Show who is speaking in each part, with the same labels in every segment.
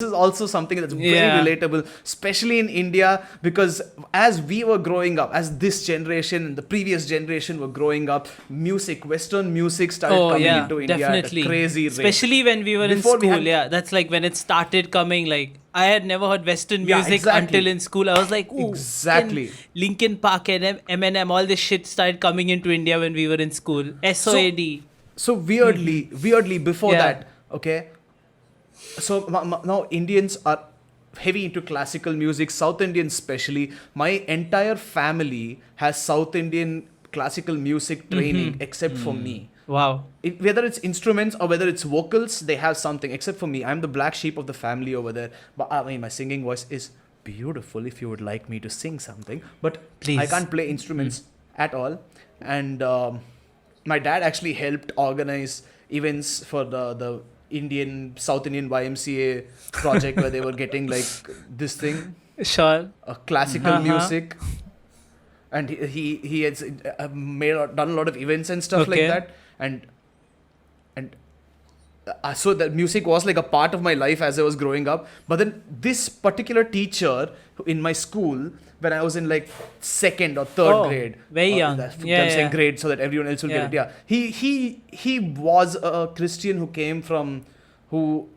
Speaker 1: is also something that's very relatable, especially in India, because as we were growing up, as this generation and the previous generation were growing up, Western music started coming into India
Speaker 2: definitely.
Speaker 1: at a crazy rate.
Speaker 2: Especially when we were
Speaker 1: Before
Speaker 2: in school, that's like when it started coming. Like I had never heard Western music until in school. I was like, ooh,
Speaker 1: exactly.
Speaker 2: Linkin Park and Eminem, all this shit started coming into India when we were in school. SOAD.
Speaker 1: So weirdly before that, okay. So now Indians are heavy into classical music, South Indians especially. My entire family has South Indian classical music training except for me.
Speaker 2: Wow.
Speaker 1: Whether it's instruments or whether it's vocals, they have something except for me. I'm the black sheep of the family over there. But I mean, my singing voice is beautiful if you would like me to sing something. But
Speaker 2: please.
Speaker 1: I can't play instruments at all. And my dad actually helped organize events for the South Indian YMCA project where they were getting like this thing.
Speaker 2: Sure.
Speaker 1: Classical music. And he has done a lot of events and stuff like that. And so the music was like a part of my life as I was growing up. But then this particular teacher in my school, when I was in like second or third grade,
Speaker 2: very young,
Speaker 1: I'm saying grade so that everyone else will get it. Yeah, he was a Christian who came from who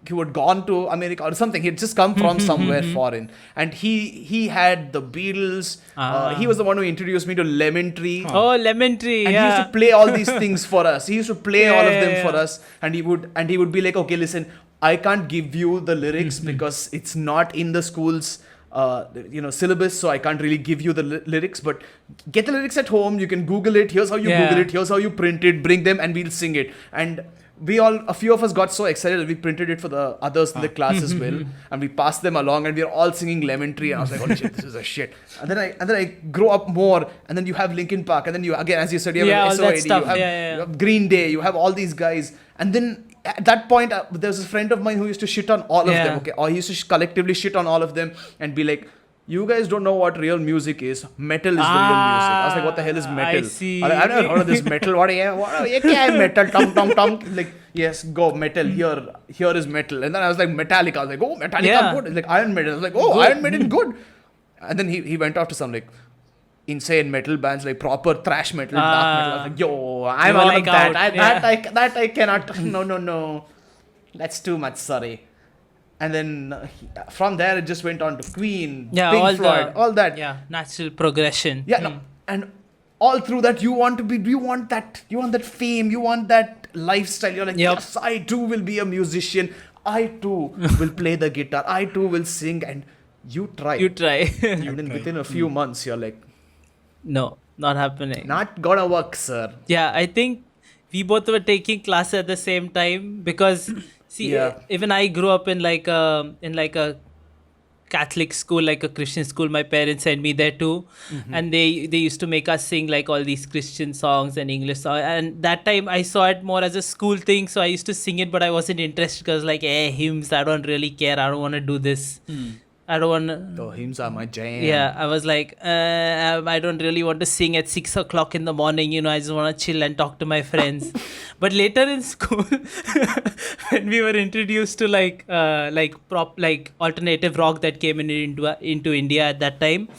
Speaker 1: had gone to America or something. He had just come from somewhere foreign, and he had the Beatles. He was the one who introduced me to Lemon Tree.
Speaker 2: Oh, Lemon Tree!
Speaker 1: And he used to play all these things for us. He used to play all of them for us, and he would be like, okay, listen, I can't give you the lyrics because it's not in the school's syllabus, so I can't really give you the lyrics, but get the lyrics at home. You can Google it. Here's how you Google it. Here's how you print it. Bring them and we'll sing it. And a few of us got so excited that we printed it for the others in the class as well, and we passed them along, and we were all singing Lemon Tree, and I was like, holy shit, this is a shit. And then I grow up more, and then you have Linkin Park, and then you, again, as you said, you have SOAD, you have Green Day, you have all these guys, and then at that point, there was a friend of mine who used to shit on all of them, okay, or he used to collectively shit on all of them, and be like, you guys don't know what real music is. Metal is the real music. I was like, what the hell is metal?
Speaker 2: I see.
Speaker 1: I've never heard of this metal. What is metal? Tom. Like, yes, go metal. Here is metal. And then I was like, Metallica. I was like, oh, Metallica, good. Like Iron Maiden. I was like, oh, Iron Maiden, good. And then he went off to some like insane metal bands, like proper thrash metal, dark metal. I was like, yo, I'm out of that. That I cannot. No. That's too much. Sorry. And then from there, it just went on to Queen, Pink Floyd, all that.
Speaker 2: Yeah, natural progression.
Speaker 1: Yeah, no, and all through that, you want that fame, you want that lifestyle. You're like, yes, I too will be a musician. I too will play the guitar. I too will sing. And you try. And then within a few months, you're like,
Speaker 2: no, not happening.
Speaker 1: Not gonna work, sir.
Speaker 2: Yeah, I think we both were taking class at the same time because... See, even I grew up in like a Catholic school, like a Christian school. My parents sent me there too, and they used to make us sing like all these Christian songs and English songs. And that time I saw it more as a school thing, so I used to sing it, but I wasn't interested because like, hymns, I don't really care. I don't want to do this. I don't want to...
Speaker 1: Oh, hymns are my jam.
Speaker 2: Yeah, I was like, I don't really want to sing at 6 o'clock in the morning. I just want to chill and talk to my friends. But later in school, when we were introduced to like alternative rock that came into India at that time,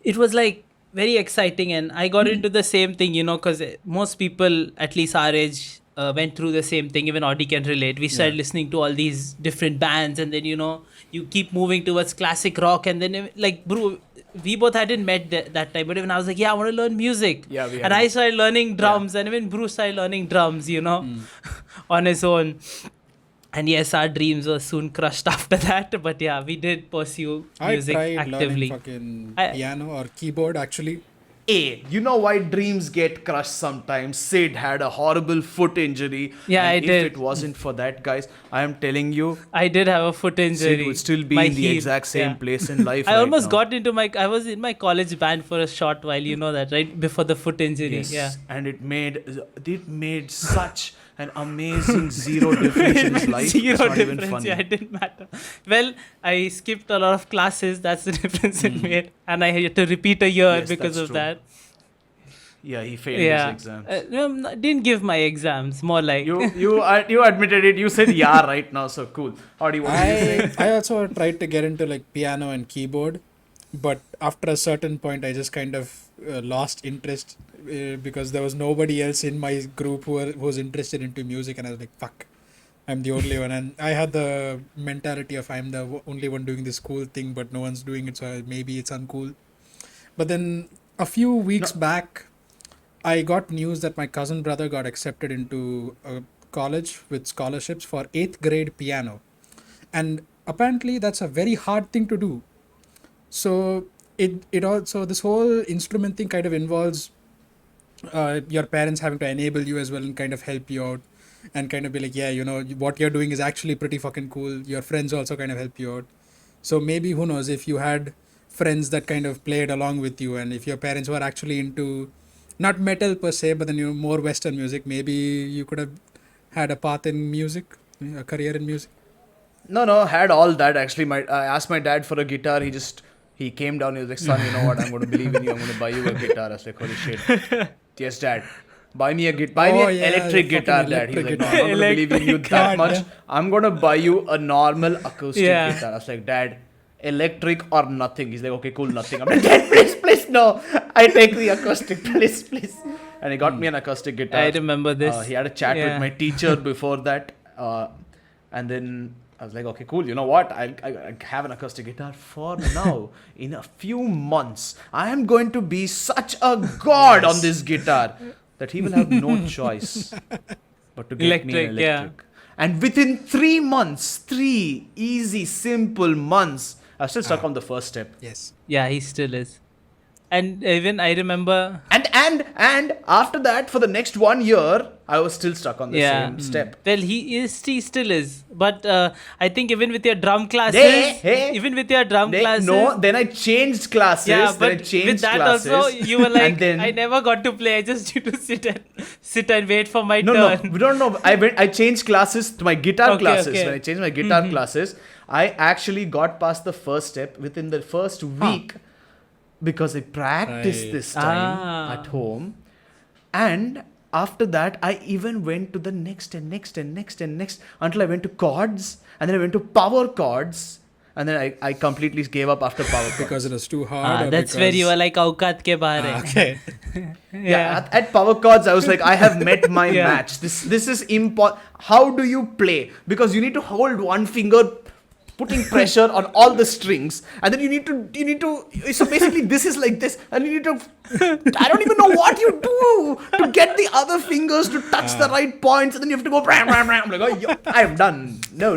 Speaker 2: it was like very exciting, and I got into the same thing, because most people, at least our age, went through the same thing. Even Audi can relate. We started listening to all these different bands, and then you keep moving towards classic rock, and then like Bru, we both hadn't met that time, but even I was like, I want to learn music. And I started learning drums, and even Bruce started learning drums, on his own. And yes, our dreams were soon crushed after that, but yeah, we did pursue music
Speaker 3: actively. I tried learning fucking piano or keyboard actually.
Speaker 1: You know why dreams get crushed sometimes? Sid had a horrible foot injury.
Speaker 2: Yeah,
Speaker 1: and
Speaker 2: I did.
Speaker 1: If it wasn't for that, guys, I am telling you,
Speaker 2: I did have a foot injury.
Speaker 1: Sid would still be in the exact same place in life.
Speaker 2: I almost got into I was in my college band for a short while, you know that, right? Before the foot injury.
Speaker 1: Yes.
Speaker 2: Yeah.
Speaker 1: And it made such an amazing zero difference in his life.
Speaker 2: Zero difference, yeah, it didn't matter. Well, I skipped a lot of classes. That's the difference it made. And I had to repeat a year because of that.
Speaker 1: Yeah, he failed
Speaker 2: Yeah.
Speaker 1: his exams.
Speaker 2: No, didn't give my exams. More like.
Speaker 1: You admitted it. You said yeah right now. So cool. How do you want to say?
Speaker 3: I also tried to get into like piano and keyboard, but after a certain point, I just kind of lost interest because there was nobody else in my group who was interested into music, and I was like, "Fuck, I'm the only one." And I had the mentality of I'm the only one doing this cool thing, but no one's doing it, so maybe it's uncool. But then a few weeks back, I got news that my cousin brother got accepted into a college with scholarships for 8th grade piano. And apparently that's a very hard thing to do. So it also, this whole instrument thing kind of involves your parents having to enable you as well and kind of help you out and kind of be like, yeah, you know, what you're doing is actually pretty fucking cool. Your friends also kind of help you out. So maybe, who knows, if you had friends that kind of played along with you, and if your parents were actually into not metal per se, but then more Western music, maybe you could have had a path in music, a career in music.
Speaker 1: No, had all that actually. I asked my dad for a guitar. He came down. He was like, son, you know what? I'm going to believe in you. I'm going to buy you a guitar. I was like, holy shit. Yes, dad. Buy me an electric guitar, dad. He's like, no, I'm not going to believe in you that much. Yeah. I'm going to buy you a normal acoustic guitar. I was like, dad, electric or nothing. He's like, okay, cool, nothing. I'm like, dad, please, no. I take the acoustic, please. And he got me an acoustic guitar.
Speaker 2: I remember this.
Speaker 1: He had a chat with my teacher before that. And then I was like, okay, cool. You know what? I have an acoustic guitar for now. In a few months, I am going to be such a god on this guitar that he will have no choice but to get me an electric. Yeah. And within 3 months, 3 easy, simple months, I'm still stuck on the first step.
Speaker 3: Yes.
Speaker 2: Yeah, he still is. And even I remember...
Speaker 1: And after that, for the next 1 year, I was still stuck on the same step.
Speaker 2: Well, he still is. But I think even with your drum classes...
Speaker 1: No, then I changed classes.
Speaker 2: Yeah, but with that also, you were like, I never got to play. I just used to sit and wait for my turn.
Speaker 1: No. I changed classes to my guitar classes. Okay. When I changed my guitar classes, I actually got past the first step within the first week. Because I practiced this time at home. And after that, I even went to the next until I went to chords. And then I went to power chords. And then I completely gave up after power chords.
Speaker 3: Because it was too hard?
Speaker 2: That's where you were like, Aukat ke bahar hai.
Speaker 3: Okay.
Speaker 1: Yeah, at power chords, I was like, I have met my match. This is important. How do you play? Because you need to hold one finger putting pressure on all the strings, and then you need to so basically this is like this, and you need to I don't even know what you do to get the other fingers to touch the right points, and then you have to go I'm like, oh, I'm done. No,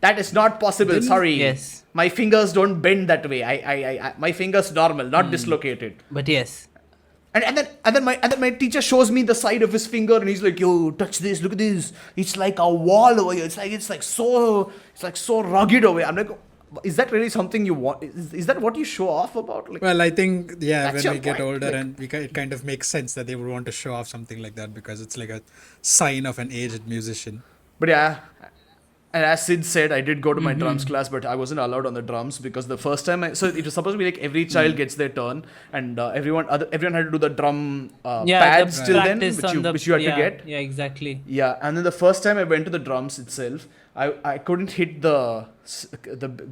Speaker 1: that is not possible. Sorry.
Speaker 2: Yes,
Speaker 1: my fingers don't bend that way. I my fingers normal, not dislocated.
Speaker 2: But yes.
Speaker 1: And then my teacher shows me the side of his finger, and he's like, yo, touch this, look at this. It's like a wall over here. It's like so rugged over here. I'm like, is that really something you want? Is that what you show off about? Like,
Speaker 3: well, I think, when we get older, like, and it kind of makes sense that they would want to show off something like that because it's like a sign of an aged musician.
Speaker 1: But yeah. And as Sid said, I did go to my drums class, but I wasn't allowed on the drums because the first time so it was supposed to be like every child gets their turn, and everyone had to do the drum pads till then, which you had to get.
Speaker 2: Yeah, exactly.
Speaker 1: Yeah, and then the first time I went to the drums itself, I couldn't hit the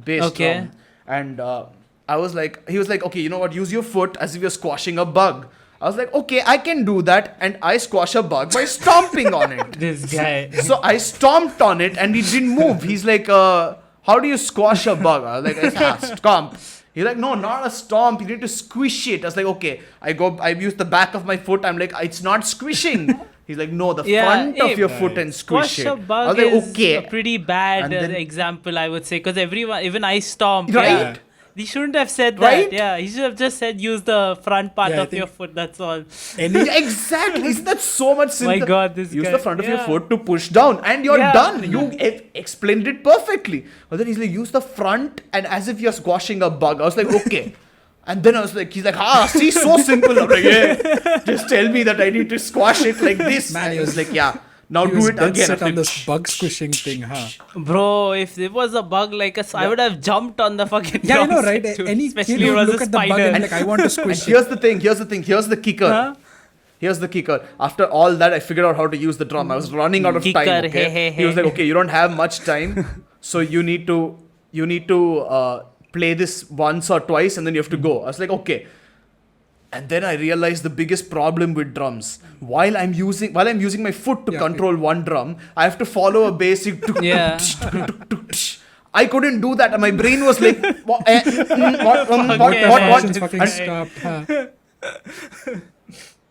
Speaker 1: bass drum, and he was like, okay, you know what? Use your foot as if you're squashing a bug. I was like, okay, I can do that, and I squash a bug by stomping on it.
Speaker 2: This guy.
Speaker 1: So I stomped on it, and it didn't move. He's like, how do you squash a bug? I was like, stomp. He's like, no, not a stomp. You need to squish it. I was like, okay. I use the back of my foot. I'm like, it's not squishing. He's like, no, the front of your foot and squish it.
Speaker 2: Squash a bug is a pretty bad example, I would say, because even I stomp.
Speaker 1: Right?
Speaker 2: Yeah. He shouldn't have said that.
Speaker 1: Right?
Speaker 2: Yeah, he should have just said use the front part of your foot. That's all.
Speaker 1: Exactly. Isn't that so much simpler?
Speaker 2: My God, this
Speaker 1: use
Speaker 2: guy.
Speaker 1: the front of your foot to push down, and you're done. You explained it perfectly. But then he's like, use the front, and as if you're squashing a bug. I was like, okay. And then I was like, he's like, see, so simple. I'm like, yeah, just tell me that I need to squash it like this. Man, he was like, yeah. Now do it again.
Speaker 3: Set on this bug squishing thing, huh?
Speaker 2: Bro, if it was a bug like us, I would have jumped on the fucking
Speaker 3: I know, right? Any kid would look at the bug and like, I want to squish it.
Speaker 1: Here's the thing. Here's the kicker. here's the kicker. After all that, I figured out how to use the drum. I was running out of
Speaker 2: Kicker,
Speaker 1: time. Okay,
Speaker 2: hey,
Speaker 1: he was
Speaker 2: hey.
Speaker 1: like, okay, you don't have much time, so you need to play this once or twice, and then you have to go. I was like, okay. And then I realized the biggest problem with drums. While I'm using my foot to control one drum, I have to follow a basic.
Speaker 2: Yeah.
Speaker 1: I couldn't do that, and my brain was like, what?
Speaker 3: Fucking fucking stopped. Huh?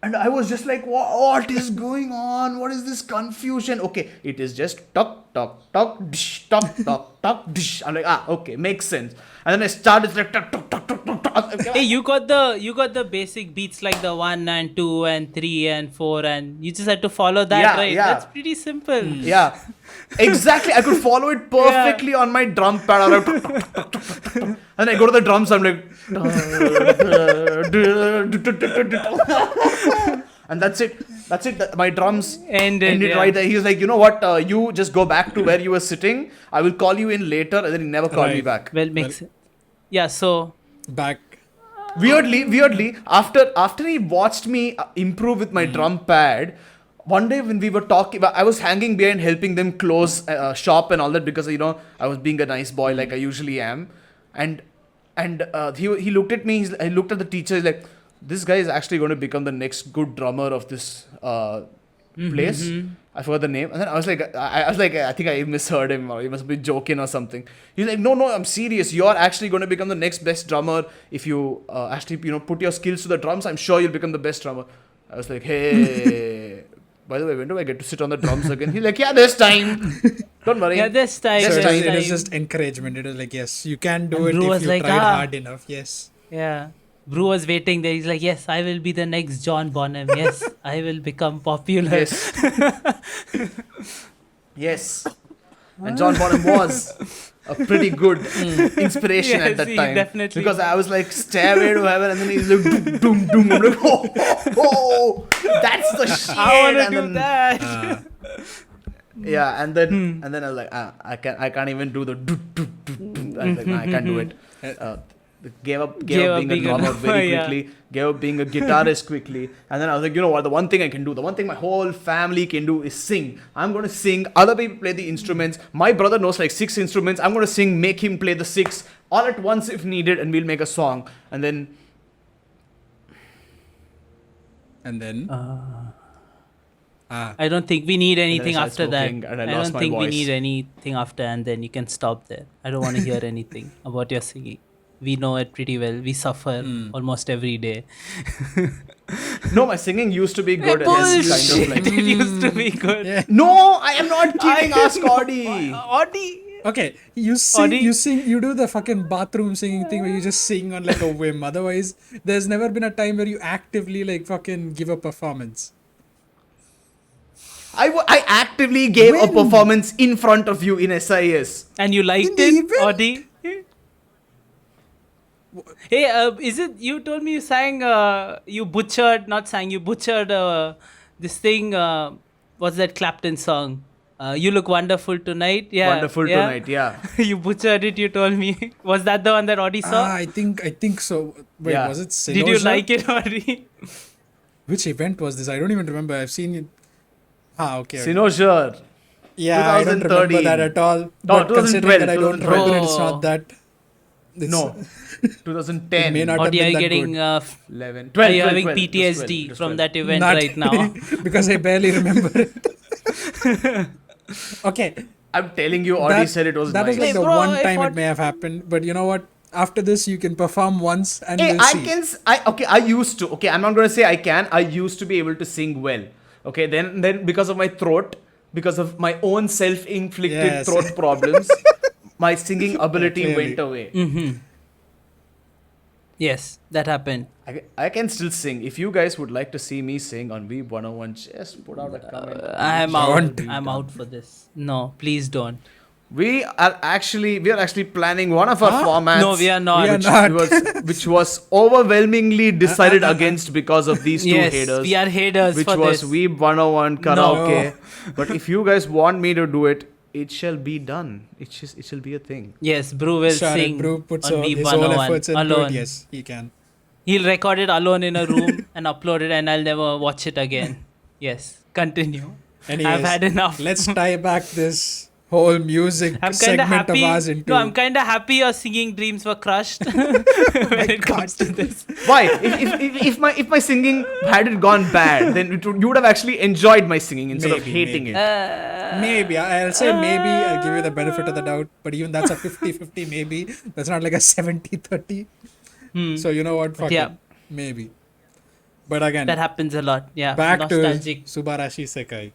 Speaker 1: And I was just like, what is going on? What is this confusion? Okay, it is just tuck, tuck, tuck, dish, tuck, tuck, tuck, dish. I'm like, okay, makes sense. And then I started like tuck, tuck, tuck, tuck, tuck, tuck.
Speaker 2: Hey, you got the basic beats like the 1 and 2 and 3 and 4, and you just had to follow that,
Speaker 1: Yeah,
Speaker 2: right?
Speaker 1: yeah.
Speaker 2: That's pretty simple.
Speaker 1: Yeah, exactly. I could follow it perfectly on my drum pad. I'm like, and I go to the drums. I'm like, and that's it. That's it. My drums ended right there. He was like, you know what? You just go back to where you were sitting. I will call you in later. And then he never called me back.
Speaker 2: Well, makes sense. Yeah. So
Speaker 3: Back.
Speaker 1: Weirdly, after he watched me improve with my drum pad, one day when we were talking, I was hanging behind helping them close shop and all that because I was being a nice boy like I usually am, and he looked at me. I looked at the teacher. He's like, this guy is actually going to become the next good drummer of this place. I forgot the name. And then I was like, I think I misheard him, or he must be joking or something. He's like, no, I'm serious. You're actually going to become the next best drummer if you actually put your skills to the drums. I'm sure you'll become the best drummer. I was like, hey, by the way, when do I get to sit on the drums again? He's like, yeah, this time. Don't worry.
Speaker 2: yeah, this time.
Speaker 3: So
Speaker 1: This
Speaker 3: it
Speaker 1: time.
Speaker 3: was, it was just encouragement. It was like, yes, you can do
Speaker 2: And
Speaker 3: it
Speaker 2: Bru
Speaker 3: if
Speaker 2: was
Speaker 3: you
Speaker 2: like,
Speaker 3: tried hard enough. Yes.
Speaker 2: Yeah. Bru was waiting there. He's like, yes, I will be the next John Bonham. Yes, I will become popular.
Speaker 1: Yes. Yes. And John Bonham was a pretty good inspiration at that
Speaker 2: Yes,
Speaker 1: time.
Speaker 2: definitely.
Speaker 1: Because I was like, stairway to heaven, and then he's like, doom, doom. I'm like, oh, that's the shit.
Speaker 2: I want to
Speaker 1: And
Speaker 2: do
Speaker 1: then-
Speaker 2: that.
Speaker 1: Yeah, and then I was like, I can't even do the do. I was like, no, I can't do it. Gave up being a drummer very
Speaker 2: yeah.
Speaker 1: quickly. Gave up being a guitarist quickly. And then I was like, you know what? The one thing I can do, the one thing my whole family can do is sing. I'm going to sing. Other people play the instruments. My brother knows like 6 instruments. I'm going to sing, make him play the 6 all at once if needed, and we'll make a song. And then
Speaker 2: I don't think we need anything
Speaker 1: started
Speaker 2: after that.
Speaker 1: smoking and I
Speaker 2: I
Speaker 1: lost
Speaker 2: don't
Speaker 1: my
Speaker 2: think we
Speaker 1: voice.
Speaker 2: need anything after, and then you can stop there. I don't want to hear anything about your singing. We know it pretty well. We suffer almost every day.
Speaker 1: no, my singing used to be good. And it's kind of like,
Speaker 2: It used to be good.
Speaker 3: Yeah.
Speaker 1: no, I am not kidding. Ask Audi.
Speaker 2: Audi.
Speaker 3: Okay, you sing,
Speaker 2: Audi?
Speaker 3: you do the fucking bathroom singing thing where you just sing on like a whim. Otherwise, there's never been a time where you actively like fucking give a performance.
Speaker 1: I actively gave a
Speaker 3: When?
Speaker 1: performance in front of you in SIS.
Speaker 2: And you liked
Speaker 3: In the
Speaker 2: it,
Speaker 3: event?
Speaker 2: Audi? Hey, is it you told me you sang, you butchered this thing, what's that Clapton song? You Look Wonderful Tonight. Yeah.
Speaker 1: Wonderful tonight, yeah.
Speaker 2: You butchered it, you told me. Was that the one that Audi saw?
Speaker 3: I think so. Wait,
Speaker 1: Yeah.
Speaker 3: was it
Speaker 2: Did you
Speaker 3: Sinosha?
Speaker 2: like it, Audi?
Speaker 3: Which event was this? I don't even remember. I've seen it. Okay.
Speaker 1: Sinosure.
Speaker 3: Yeah, I don't remember
Speaker 1: 2013.
Speaker 3: that at all.
Speaker 1: No,
Speaker 3: But considering
Speaker 1: 2012,
Speaker 3: that I don't
Speaker 1: 2012.
Speaker 3: remember it, it's
Speaker 2: Oh.
Speaker 3: not that. It's,
Speaker 1: No.
Speaker 3: It
Speaker 1: 2010.
Speaker 3: may not have
Speaker 2: Audi, are
Speaker 3: been
Speaker 2: you
Speaker 3: that
Speaker 2: getting,
Speaker 3: good.
Speaker 1: 11.
Speaker 2: are
Speaker 1: 12,
Speaker 2: you
Speaker 1: 12,
Speaker 2: having
Speaker 1: 12.
Speaker 2: PTSD
Speaker 1: Just
Speaker 2: from
Speaker 1: 12.
Speaker 2: that event
Speaker 3: Not
Speaker 2: right now?
Speaker 3: because I barely remember it. Okay.
Speaker 1: I'm telling you, Audi said it was
Speaker 3: that
Speaker 1: nice.
Speaker 3: was like
Speaker 2: Hey,
Speaker 3: the
Speaker 2: bro,
Speaker 3: one
Speaker 2: I
Speaker 3: time
Speaker 2: thought-
Speaker 3: it may have happened. But you know what? After this, you can perform once and
Speaker 1: Hey,
Speaker 3: we'll
Speaker 1: I
Speaker 3: see.
Speaker 1: can. I used to. Okay, I'm not going to say I can. I used to be able to sing well. Okay, then because of my throat, because of my own self-inflicted
Speaker 3: Yes.
Speaker 1: throat problems, my singing ability
Speaker 3: clearly.
Speaker 1: went away.
Speaker 2: Yes, that happened.
Speaker 1: I can still sing. If you guys would like to see me sing on Weeb 101, just put out a comment.
Speaker 2: I'm
Speaker 3: Don't.
Speaker 2: out. I'm out for this. No, please don't.
Speaker 1: We are actually planning one of our formats.
Speaker 2: No, we are not.
Speaker 3: We are
Speaker 1: which
Speaker 3: not.
Speaker 1: which was overwhelmingly decided against because of these two
Speaker 2: Yes,
Speaker 1: haters.
Speaker 2: we are haters
Speaker 1: which
Speaker 2: for
Speaker 1: was
Speaker 2: this.
Speaker 1: Weeb 101 karaoke. But if you guys want me to do it, it shall be done. It shall be a thing.
Speaker 2: Yes, Bru will
Speaker 3: Sure, if
Speaker 2: sing
Speaker 3: Bru puts
Speaker 2: on
Speaker 3: his
Speaker 2: Weeb
Speaker 3: whole
Speaker 2: 101
Speaker 3: efforts into
Speaker 2: alone.
Speaker 3: it, yes, he can.
Speaker 2: He'll record it alone in a room and upload it, and I'll never watch it again. Yes, continue.
Speaker 3: Anyways,
Speaker 2: I've had enough.
Speaker 3: let's tie back this whole music
Speaker 2: I'm kind of
Speaker 3: segment
Speaker 2: happy.
Speaker 3: of ours into.
Speaker 2: No, I'm kind of happy your singing dreams were crushed when it comes to this.
Speaker 1: Why? If my singing hadn't gone bad, then you would have actually enjoyed my singing instead of
Speaker 3: Maybe,
Speaker 1: hating
Speaker 3: maybe.
Speaker 1: it.
Speaker 3: Maybe. I'll say maybe. I'll give you the benefit of the doubt. But even that's a 50-50 maybe. That's not like a 70-30. So you know what? Fuck
Speaker 2: Yeah.
Speaker 3: it. Maybe. But again,
Speaker 2: That happens a lot. Yeah.
Speaker 3: back
Speaker 2: Nostalgic.
Speaker 3: to Subarasi Sekai.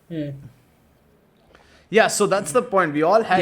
Speaker 1: Yeah, so that's the point. We all had